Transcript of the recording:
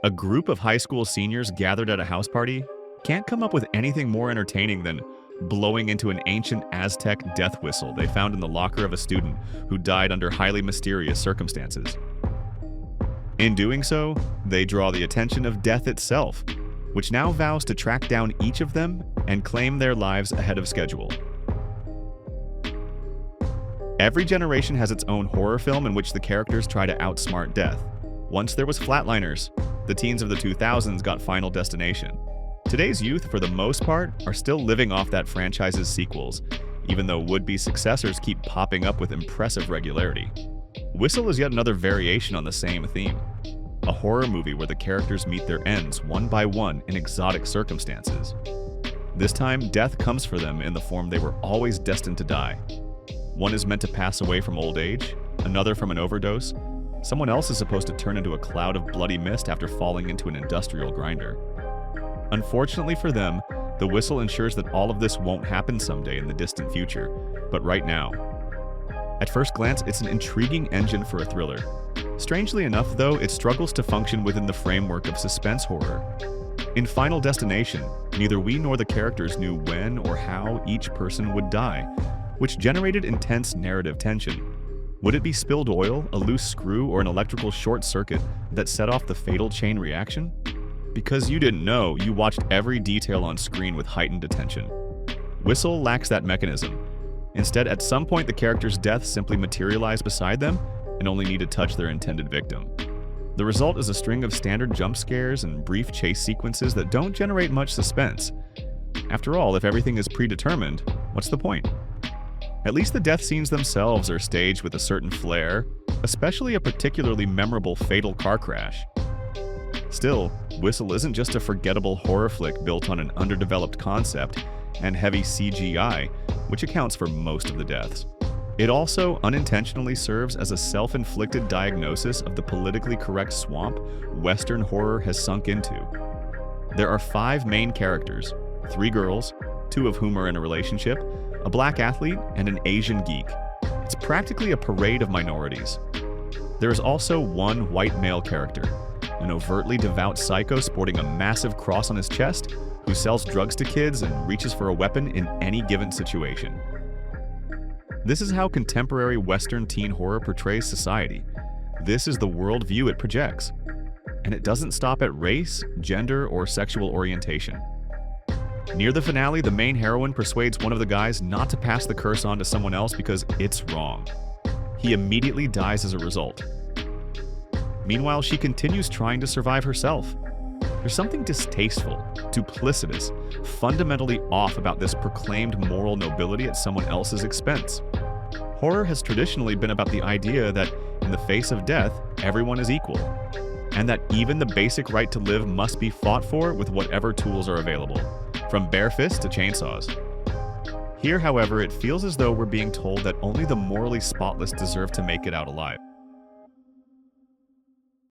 A group of high school seniors gathered at a house party can't come up with anything more entertaining than blowing into an ancient Aztec death whistle they found in the locker of a student who died under highly mysterious circumstances. In doing so, they draw the attention of death itself, which now vows to track down each of them and claim their lives ahead of schedule. Every generation has its own horror film in which the characters try to outsmart death. Once there was Flatliners. The teens of the 2000s got Final Destination. Today's youth, for the most part, are still living off that franchise's sequels, even though would-be successors keep popping up with impressive regularity. Whistle is yet another variation on the same theme. A horror movie where the characters meet their ends one by one in exotic circumstances. This time, death comes for them in the form they were always destined to die. One is meant to pass away from old age, another from an overdose. Someone else is supposed to turn into a cloud of bloody mist after falling into an industrial grinder. Unfortunately for them, the whistle ensures that all of this won't happen someday in the distant future, but right now. At first glance, it's an intriguing engine for a thriller. Strangely enough, though, it struggles to function within the framework of suspense horror. In Final Destination, neither we nor the characters knew when or how each person would die, which generated intense narrative tension. Would it be spilled oil, a loose screw, or an electrical short circuit that set off the fatal chain reaction? Because you didn't know, you watched every detail on screen with heightened attention. Whistle lacks that mechanism. Instead, at some point the character's death simply materialized beside them and only need to touch their intended victim. The result is a string of standard jump scares and brief chase sequences that don't generate much suspense. After all, if everything is predetermined, what's the point? At least the death scenes themselves are staged with a certain flair, especially a particularly memorable fatal car crash. Still, Whistle isn't just a forgettable horror flick built on an underdeveloped concept and heavy CGI, which accounts for most of the deaths. It also unintentionally serves as a self-inflicted diagnosis of the politically correct swamp Western horror has sunk into. There are 5 main characters, 3 girls, 2 of whom are in a relationship, a black athlete, and an Asian geek. It's practically a parade of minorities. There is also one white male character, an overtly devout psycho sporting a massive cross on his chest who sells drugs to kids and reaches for a weapon in any given situation. This is how contemporary Western teen horror portrays society. This is the worldview it projects. And it doesn't stop at race, gender, or sexual orientation. Near the finale, the main heroine persuades one of the guys not to pass the curse on to someone else because it's wrong. He immediately dies as a result. Meanwhile, she continues trying to survive herself. There's something distasteful, duplicitous, fundamentally off about this proclaimed moral nobility at someone else's expense. Horror has traditionally been about the idea that, in the face of death, everyone is equal, and that even the basic right to live must be fought for with whatever tools are available, from bare fists to chainsaws. Here, however, it feels as though we're being told that only the morally spotless deserve to make it out alive.